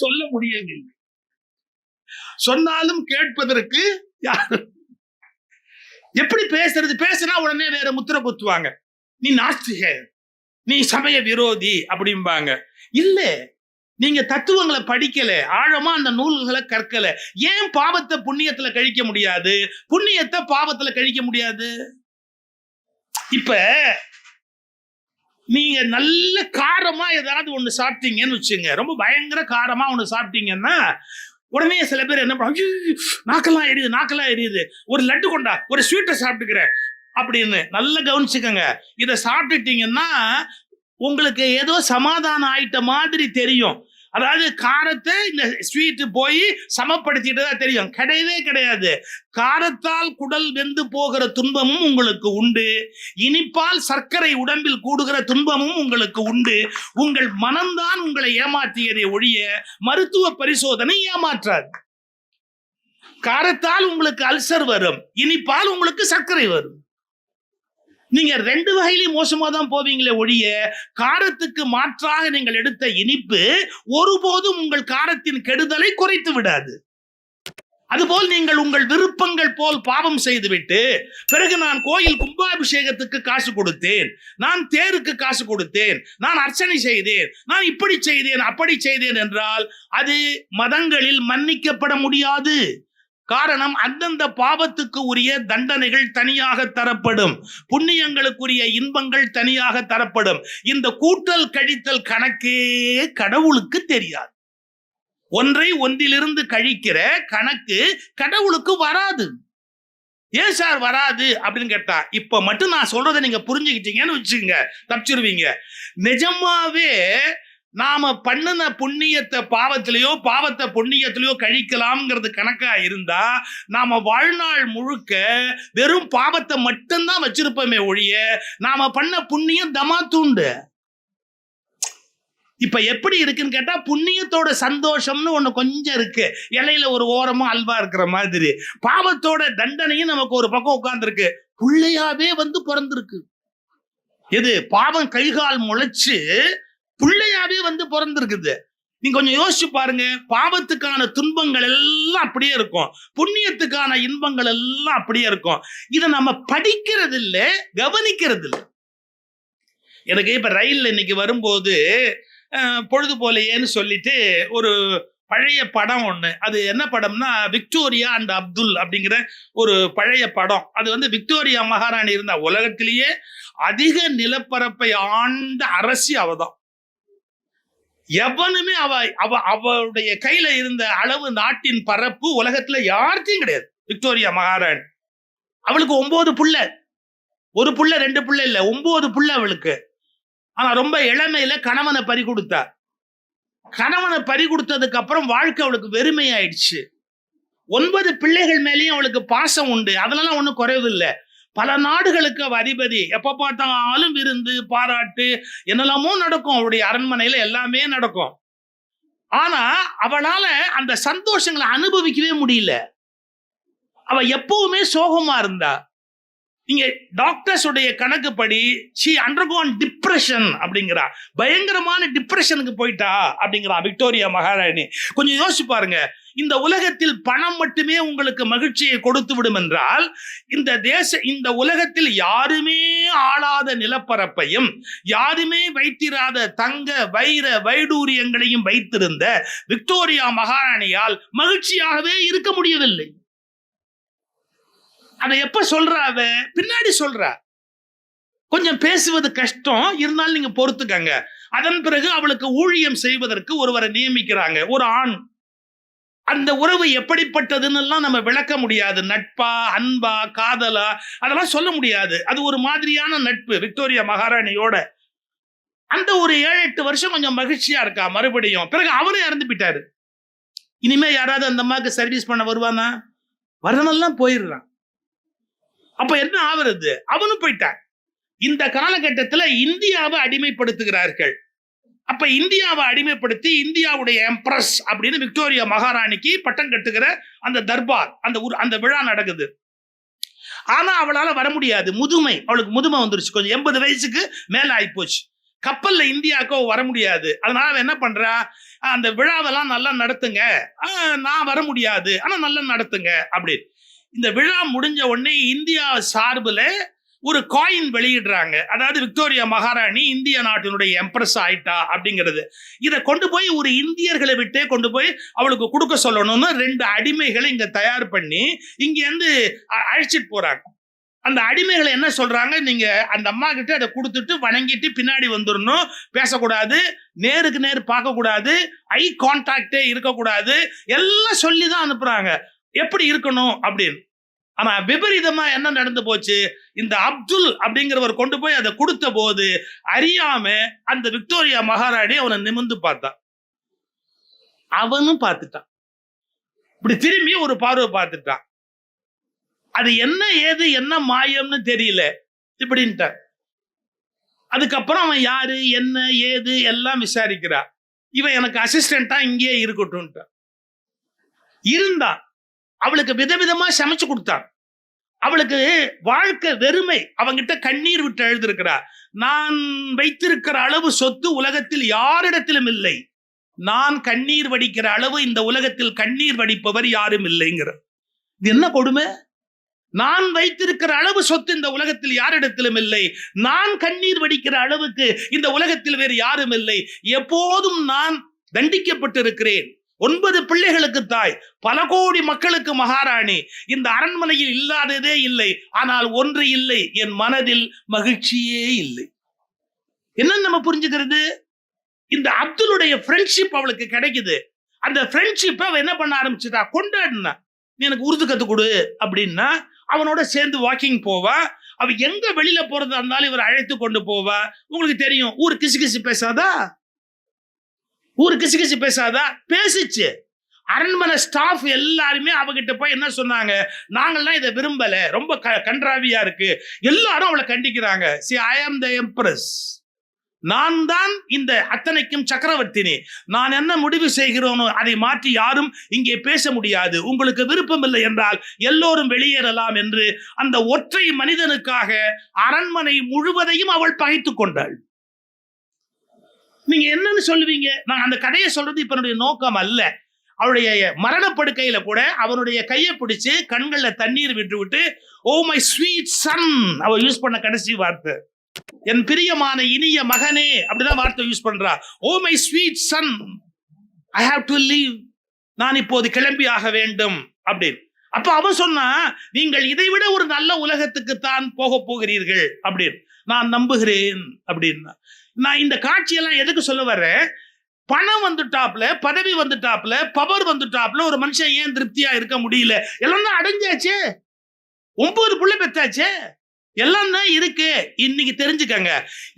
சொல்ல முடியவில்லை. சொன்னாலும் கேட்பதற்கு யாரு? எப்படி பேசுறது? பேசினா உடனே வேற முத்திரை குத்துவாங்க. நீ நாஸ்திக, நீ சமய விரோதி அப்படிம்பாங்க. இல்ல, நீங்க தத்துவங்களை படிக்கல, ஆழமா அந்த நூல்களை கற்கல. ஏன் பாவத்தை புண்ணியத்துல கழிக்க முடியாது, புண்ணியத்தை பாவத்துல கழிக்க முடியாது? இப்ப நீங்க நல்ல காரமா ஏதாவது ஒண்ணு சாப்பிட்டீங்கன்னு வச்சுங்க, ரொம்ப பயங்கர காரமா ஒண்ணு சாப்பிட்டீங்கன்னா உடனே சில பேர் என்ன பண்ணுவாங்க, நாக்கெல்லாம் எரியுது, ஒரு லட்டு கொண்டா, ஒரு ஸ்வீட்டை சாப்பிட்டுக்கிறேன் அப்படின்னு. நல்லா கவனிச்சுக்கங்க. இதை சாப்பிட்டுட்டீங்கன்னா உங்களுக்கு ஏதோ சமாதானம் ஆயிட்ட மாதிரி தெரியும். அதாவது காரத்தை இந்த ஸ்வீட் போய் சமப்படுத்திட்டு தான் தெரியும். கிடையவே கிடையாது. காரத்தால் குடல் வெந்து போகிற துன்பமும் உங்களுக்கு உண்டு, இனிப்பால் சர்க்கரை உடம்பில் கூடுகிற துன்பமும் உங்களுக்கு உண்டு. உங்கள் மனம்தான் உங்களை ஏமாற்றியதை ஒழிய மருத்துவ பரிசோதனை ஏமாற்றாது. காரத்தால் உங்களுக்கு அல்சர் வரும், இனிப்பால் உங்களுக்கு சர்க்கரை வரும். நீங்க ரெண்டு வகையிலையும் மோசமா தான் போவீங்களே ஒழிய காரத்துக்கு மாற்றாக நீங்கள் எடுத்த இனிப்பு ஒருபோதும் உங்கள் காரத்தின் கெடுதலை குறைத்து விடாது. அதுபோல் நீங்கள் உங்கள் விருப்பங்கள் போல் பாவம் செய்துவிட்டு பிறகு நான் கோயில் கும்பாபிஷேகத்துக்கு காசு கொடுத்தேன், நான் தேருக்கு காசு கொடுத்தேன், நான் அர்ச்சனை செய்தேன், நான் இப்படி செய்தேன் அப்படி செய்தேன் என்றால் அது மதங்களில் மன்னிக்கப்பட முடியாது. காரணம், அந்தந்த பாவத்துக்கு உரிய தண்டனைகள் தனியாக தரப்படும், புண்ணியங்களுக்குரிய இன்பங்கள் தனியாக தரப்படும். இந்த கூட்டல் கழித்தல் கணக்கே கடவுளுக்கு தெரியாது. ஒன்றை ஒன்றிலிருந்து கழிக்கிற கணக்கு கடவுளுக்கு வராது. ஏன் சார் வராது அப்படின்னு கேட்டா, இப்ப மட்டும் நான் சொல்றதை நீங்க புரிஞ்சுக்கிட்டீங்கன்னு வச்சுக்கோங்க, தப்பிச்சிருவீங்க. நிஜமாவே நாம பண்ணின புண்ணியத்தை பாவத்திலேயோ பாவத்தை புண்ணியத்திலேயோ கழிக்கலாம்ங்கிறது கணக்கா இருந்தா நாம வாழ்நாள் முழுக்க வெறும் பாவத்தை மட்டும்தான் வச்சிருப்போமே ஒழிய நாம பண்ண புண்ணியம் தமாத்துண்டு. இப்ப எப்படி இருக்குன்னு கேட்டா, புண்ணியத்தோட சந்தோஷம்னு ஒண்ணு கொஞ்சம் இருக்கு, இலையில ஒரு ஓரமும் அல்வா இருக்கிற மாதிரி. பாவத்தோட தண்டனையும் நமக்கு ஒரு பக்கம் உட்கார்ந்து இருக்கு, புள்ளையாவே வந்து பிறந்திருக்கு. எது? பாவம் கைகால் முளைச்சு புள்ளையாவே வந்து பிறந்திருக்குது. நீங்க கொஞ்சம் யோசிச்சு பாருங்க. பாவத்துக்கான துன்பங்கள் எல்லாம் அப்படியே இருக்கும், புண்ணியத்துக்கான இன்பங்கள் எல்லாம் அப்படியே இருக்கும். இதை நம்ம படிக்கிறது இல்லை, கவனிக்கிறது இல்லை. எனக்கு இப்ப ரயில்ல இன்னைக்கு வரும்போது பொழுது போலையேன்னு சொல்லிட்டு ஒரு பழைய படம் ஒண்ணு, அது என்ன படம்னா விக்டோரியா அண்ட் அப்துல் அப்படிங்கிற ஒரு பழைய படம். அது வந்து விக்டோரியா மகாராணி இருந்தா, உலகத்திலேயே அதிக நிலப்பரப்பை ஆண்ட அரசி அவதான். எவனுமே அவளுடைய கையில இருந்த அளவு நாட்டின் பரப்பு உலகத்துல யாருக்கும் கிடையாது. விக்டோரியா மகாராணி, அவளுக்கு 9 புள்ள, ஒரு புள்ள 2 புள்ள இல்ல, 9 புள்ள அவளுக்கு. ஆனா ரொம்ப இளமையில கணவனை பறி கொடுத்தா. கணவனை பறி கொடுத்ததுக்கு அப்புறம் வாழ்க்கை அவளுக்கு வெறுமையாயிடுச்சு. 9 பிள்ளைகள் மேலேயும் அவளுக்கு பாசம் உண்டு, அதெல்லாம் ஒண்ணும் குறைவில்லை. பல நாடுகளுக்கு அவ அதிபதி, எப்ப பார்த்தாலும் விருந்து பாராட்டு என்னெல்லாமோ நடக்கும், அவளுடைய அரண்மனையில எல்லாமே நடக்கும். ஆனா அவளால அந்த சந்தோஷங்களை அனுபவிக்கவே முடியல. அவ எப்பவுமே சோகமா இருந்தா. இங்க டாக்டர்ஸ் உடைய கணக்குப்படி she undergone depression அப்படிங்கிறா, பயங்கரமான டிப்ரெஷனுக்கு போயிட்டா அப்படிங்கிறா விக்டோரியா மகாராணி. கொஞ்சம் யோசிச்சு பாருங்க. இந்த உலகத்தில் பணம் மட்டுமே உங்களுக்கு மகிழ்ச்சியை கொடுத்து விடும் என்றால், இந்த உலகத்தில் யாருமே ஆளாத நிலப்பரப்பையும் யாருமே வைத்திராத தங்க வைர வைடூரியங்களையும் வைத்திருந்த விக்டோரியா மகாராணியால் மகிழ்ச்சியாகவே இருக்க முடியவில்லை. அதை எப்ப சொல்றாவ? பின்னாடி சொல்றா. கொஞ்சம் பேசுவது கஷ்டம், இருந்தாலும் நீங்க பொறுத்துக்கங்க. அதன் பிறகு அவளுக்கு ஊழியம் செய்வதற்கு ஒருவரை நியமிக்கிறாங்க, ஒரு ஆண். அந்த உறவு எப்படிப்பட்டதுன்னு எல்லாம் நம்ம விளக்க முடியாது. நட்பா, அன்பா, காதலா, அதெல்லாம் சொல்ல முடியாது. அது ஒரு மாதிரியான நட்பு விக்டோரியா மகாராணியோட. அந்த ஒரு 7-8 வருஷம் கொஞ்சம் மகிழ்ச்சியா இருக்கா. மறுபடியும் பிறகு அவரே இறந்து போயிட்டாரு. இனிமே யாராவது அந்த அம்மாவுக்கு சர்வீஸ் பண்ண வருவானா? வரவெல்லாம் போயிடுறான். அப்ப என்ன ஆகுறது? அவனும் போயிட்டான். இந்த காலகட்டத்தில் இந்தியாவை அடிமைப்படுத்துகிறார்கள். அப்ப இந்தியாவை அடிமைப்படுத்தி இந்தியாவுடைய எம்ப்ரஸ் அப்படின்னு விக்டோரியா மகாராணிக்கு பட்டம் கட்டுகிற அந்த தர்பார், அந்த விழா நடக்குது. ஆனா அவளால வர முடியாது, முதுமை, அவளுக்கு முதுமை வந்துருச்சு, கொஞ்சம் 80 வயசுக்கு மேல ஆயிப்போச்சு. கப்பல்ல இந்தியாவுக்கு வர முடியாது. அதனால அவன் என்ன பண்றா, அந்த விழாவெல்லாம் நல்லா நடத்துங்க, நான் வர முடியாது ஆனா நல்லா நடத்துங்க அப்படின்னு. இந்த விழா முடிஞ்ச உடனே இந்தியா சார்புல ஒரு காயின் வெளியிடுறாங்க. அதாவது விக்டோரியா மகாராணி இந்திய நாட்டினுடைய எம்ப்ரஸ் ஆயிட்டா அப்படிங்கிறது. இதை கொண்டு போய் ஒரு இந்தியர்களை விட்டே கொண்டு போய் அவளுக்கு கொடுக்க சொல்லணும்னு 2 அடிமைகளை இங்க தயார் பண்ணி இங்க இருந்து அழைச்சிட்டு போறாங்க. அந்த அடிமைகளை என்ன சொல்றாங்க, நீங்க அந்த அம்மா கிட்ட அதை கொடுத்துட்டு வணங்கிட்டு பின்னாடி வந்துடணும், பேசக்கூடாது, நேருக்கு நேர் பார்க்க கூடாது, ஐ கான்டாக்டே இருக்கக்கூடாது, எல்லாம் சொல்லிதான் அனுப்புறாங்க எப்படி இருக்கணும் அப்படின்னு. ஆனா விபரீதமா என்ன நடந்து போச்சு, இந்த அப்துல் அப்படிங்கிறவர் கொண்டு போய் அதை கொடுத்த போது அறியாம அந்த விக்டோரியா மகாராணி அவனை நிமிர்ந்து பார்த்தான். அவனும் பார்த்துட்டான், இப்படி திரும்பி ஒரு பார்வை பார்த்துட்டான். அது என்ன ஏது என்ன மாயம்னு தெரியல இப்படின்ட்ட. அதுக்கப்புறம் அவன் யாரு என்ன ஏது எல்லாம் விசாரிக்கிறா. இவன் எனக்கு அசிஸ்டண்டா இங்கே இருக்கட்டும் இருந்தான். அவளுக்கு விதவிதமா சமைச்சு கொடுத்தான். அவளுக்கு வாழ்க்கை வெறுமை, அவங்கிட்ட கண்ணீர் விட்டு எழுதிருக்கிறா. நான் வைத்திருக்கிற அளவு சொத்து உலகத்தில் யாரிடத்திலும் இல்லை, நான் கண்ணீர் வடிக்கிற அளவு இந்த உலகத்தில் கண்ணீர் வடிப்பவர் யாரும் இல்லைங்கிற. இது என்ன கொடுமை, நான் வைத்திருக்கிற அளவு சொத்து இந்த உலகத்தில் யாரிடத்திலும் இல்லை, நான் கண்ணீர் வடிக்கிற அளவுக்கு இந்த உலகத்தில் வேறு யாரும் இல்லை, எப்போதும் நான் தண்டிக்கப்பட்டிருக்கிறேன், 9 பிள்ளைகளுக்கு தாய், பல கோடி மக்களுக்கு மகாராணி, இந்த அரண்மனையில் இல்லாததே இல்லை, ஆனால் ஒன்று இல்லை, என் மனதில் மகிழ்ச்சியே இல்லை. என்ன நம்ம புரிஞ்சுக்கிறது, இந்த அப்துலுடைய ஃப்ரெண்ட்ஷிப் அவளுக்கு கிடைக்குது. அந்த ஃப்ரெண்ட்ஷிப்பை அவ என்ன பண்ண ஆரம்பிச்சுட்டா, கொண்டாடினா, நீ எனக்கு உருது கத்து கொடு அப்படின்னா அவனோட சேர்ந்து வாக்கிங் போவா. அவ எங்க வெளியில போறதா இருந்தாலும் இவர் அழைத்து கொண்டு போவா. உங்களுக்கு தெரியும், ஊர் கிசு கிசு பேசாதா, ஊர் கிசு கிசு பேசாதா, பேசிச்சு. அரண்மனை ஸ்டாஃப் எல்லாருமே அவகிட்ட போய் என்ன சொன்னாங்க, நாங்கள்லாம் இதை விரும்பல, ரொம்ப கன்றாவியா இருக்கு, எல்லாரும் அவளை கண்டிக்கிறாங்க. See, I am the empress, நான் தான் இந்த அத்தனைக்கும் சக்கரவர்த்தினி, நான் என்ன முடிவு செய்கிறோனோ அதை மாற்றி யாரும் இங்கே பேச முடியாது, உங்களுக்கு விருப்பம் இல்லை என்றால் எல்லோரும் வெளியேறலாம் என்று அந்த ஒற்றை மனிதனுக்காக அரண்மனை முழுவதையும் அவள் பகைத்து கொண்டாள். நீங்க என்னன்னு சொல்லுவீங்க, நான் அந்த கதையை சொல்றது இப்ப என்னுடைய நோக்கம் அல்ல. அவருடைய மரணப்படுக்கையில கூட அவனுடைய கையை பிடிச்சு கண்கள்ல தண்ணீர் விட்டு விட்டு, ஓ மை ஸ்வீட் சன், அவ யூஸ் பண்ண கடைசி வார்த்தை, என் பிரியமான இனிய மகனே, அப்படிதான் வார்த்தை யூஸ் பண்றா. Oh my sweet son, I have to leave, நான் இப்போது கிளம்பி ஆக வேண்டும் அப்படின்னு. அப்ப அவன் சொன்னா, நீங்கள் இதைவிட ஒரு நல்ல உலகத்துக்கு தான் போக போகிறீர்கள் அப்படின்னு நான் நம்புகிறேன் அப்படின்னா. நான் இந்த காட்சியெல்லாம் எதுக்கு சொல்ல வர்றேன், பணம் வந்துட்டாப்ல, பதவி வந்துட்டாப்ல, பவர் வந்துட்டாப்ல ஒரு மனுஷன் ஏன் திருப்தியா இருக்க முடியல, எல்லாம் தான் அடைஞ்சாச்சு, 9 புள்ள பெத்தாச்சு, எல்லாம் தான் இருக்கு. இன்னைக்கு தெரிஞ்சுக்கங்க,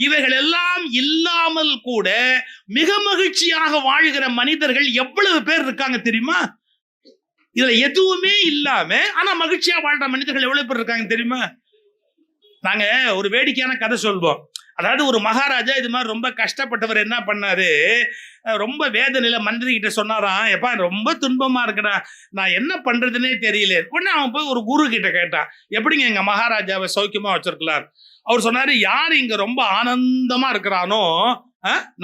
இவைகள் எல்லாம் இல்லாமல் கூட மிக மகிழ்ச்சியாக வாழ்கிற மனிதர்கள் எவ்வளவு பேர் இருக்காங்க தெரியுமா? இதுல எதுவுமே இல்லாம ஆனா மகிழ்ச்சியா வாழ்ற மனிதர்கள் எவ்வளவு பேர் இருக்காங்க தெரியுமா? நாங்க ஒரு வேடிக்கையான கதை சொல்வோம். அதாவது ஒரு மகாராஜா இது மாதிரி ரொம்ப கஷ்டப்பட்டவர் என்ன பண்ணாரு, ரொம்ப வேதனையில மந்திரி கிட்ட சொன்னாராம், எப்பா ரொம்ப துன்பமா இருக்குடா, நான் என்ன பண்றதுன்னே தெரியல. உடனே அவன் போய் ஒரு குரு கிட்ட கேட்டான், எப்படிங்க எங்க மகாராஜாவை சௌக்கியமா வச்சிருக்கலாம்? அவர் சொன்னாரு, யார் இங்க ரொம்ப ஆனந்தமா இருக்கிறானோ,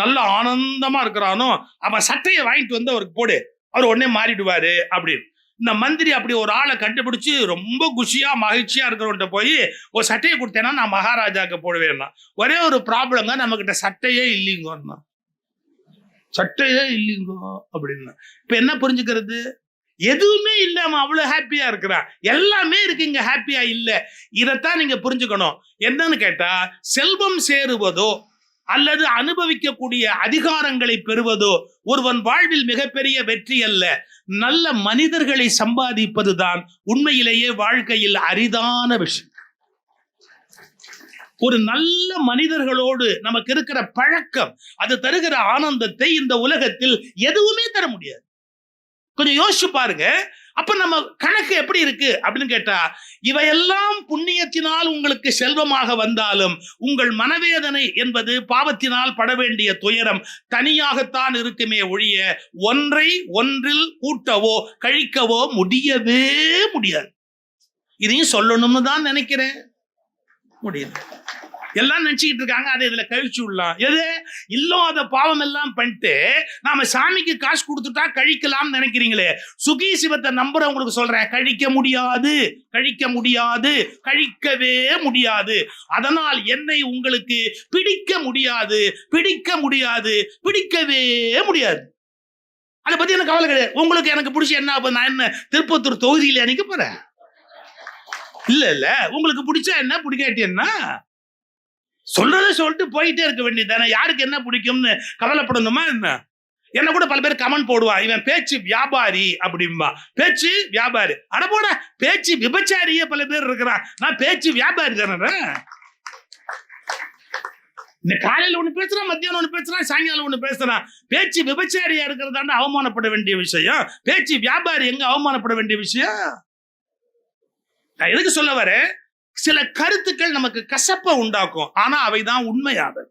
நல்ல ஆனந்தமா இருக்கிறானோ, அவன் சட்டையை வாங்கிட்டு வந்து அவருக்கு போடு, அவர் உடனே மாறிடுவாரு அப்படின்னு. இந்த மந்திரி அப்படி ஒரு ஆளை கண்டுபிடிச்சு ரொம்ப குஷியா மகிழ்ச்சியா இருக்கிறவன்ட்ட போய் ஒரு சட்டையை கொடுத்தேன்னா நான் மகாராஜாக்கு போடுவேன்னா, ஒரே ஒரு ப்ராப்ளங்க, நம்ம கிட்ட சட்டையே இல்லைங்கோன்னா, சட்டையே இல்லைங்கோ அப்படின்னா. இப்ப என்ன புரிஞ்சுக்கிறது, எதுவுமே இல்லாம அவ்வளவு ஹாப்பியா இருக்கிறான், எல்லாமே இருக்கு, இங்க ஹாப்பியா இல்ல. இதைத்தான் நீங்க புரிஞ்சுக்கணும். என்னன்னு கேட்டா, செல்வம் சேருவதோ அல்லது அனுபவிக்கக்கூடிய அதிகாரங்களை பெறுவதோ ஒருவன் வாழ்வில் மிகப்பெரிய வெற்றி அல்ல. நல்ல மனிதர்களை சம்பாதிப்பதுதான் உண்மையிலேயே வாழ்க்கையில் அரிதான விஷயம். ஒரு நல்ல மனிதர்களோடு நமக்கு இருக்கிற பழக்கம், அது தருகிற ஆனந்தத்தை இந்த உலகத்தில் எதுவுமே தர முடியாது. கொஞ்சம் யோசிச்சு பாருங்க. அப்ப நம்ம கணக்கு எப்படி இருக்கு அப்படின்னு கேட்டா, இவையெல்லாம் புண்ணியத்தினால் உங்களுக்கு செல்வமாக வந்தாலும் உங்கள் மனவேதனை என்பது பாவத்தினால் பட வேண்டிய துயரம் தனியாகத்தான் இருக்குமே ஒழிய ஒன்றில் கூட்டவோ கழிக்கவோ முடியவே முடியாது. இதையும் சொல்லணும்னு தான் நினைக்கிறேன், முடியாது. எல்லாம் நினைச்சுக்கிட்டு இருக்காங்க அதை இதுல கழிச்சு விடலாம். எது இல்லாத பாவம் எல்லாம் பண்ணிட்டு நாம சாமிக்கு காசு கொடுத்துட்டா கழிக்கலாம்னு நினைக்கிறீங்களே, சுகி சிவத்தை நம்புறவங்களுக்கு சொல்றேன், கழிக்க முடியாது, கழிக்க முடியாது, கழிக்கவே முடியாது. அதனால் என்னை உங்களுக்கு பிடிக்க முடியாது, பிடிக்க முடியாது, பிடிக்கவே முடியாது. அதை பத்தி எனக்கு கவலை கிடையாது. உங்களுக்கு எனக்கு பிடிச்ச என்ன, நான் என்ன திருப்பத்தூர் தொகுதியில நிக்க போறேன்? இல்ல உங்களுக்கு பிடிச்சா என்ன, பிடிக்காட்டி என்ன, சொல்றதை சொல்லிட்டு போயிட்டே இருக்க வேண்டியதானே. யாருக்கு என்ன பிடிக்கும்னு கவலைப்படணுமா என்ன? என்ன கூட பல பேர் கமெண்ட் போடுவான், இவன் பேச்சு வியாபாரி அப்படின்பா. பேச்சு வியாபாரி அட போட, பேச்சு விபச்சாரியே பல பேர் இருக்கிறான். நான் பேச்சு வியாபாரி தானே. இந்த காலையில ஒண்ணு பேசுறான், மத்தியானம் ஒண்ணு பேசுறான், சாயங்காலம் ஒண்ணு பேசுறான். பேச்சு விபச்சாரியா இருக்கிறதாண்ட அவமானப்பட வேண்டிய விஷயம். பேச்சு வியாபாரி எங்க அவமானப்பட வேண்டிய விஷயம்? நான் எதுக்கு சொல்ல வரேன், சில கருத்துக்கள் நமக்கு கசப்பை உண்டாக்கும், ஆனா அவைதான் உண்மையானது.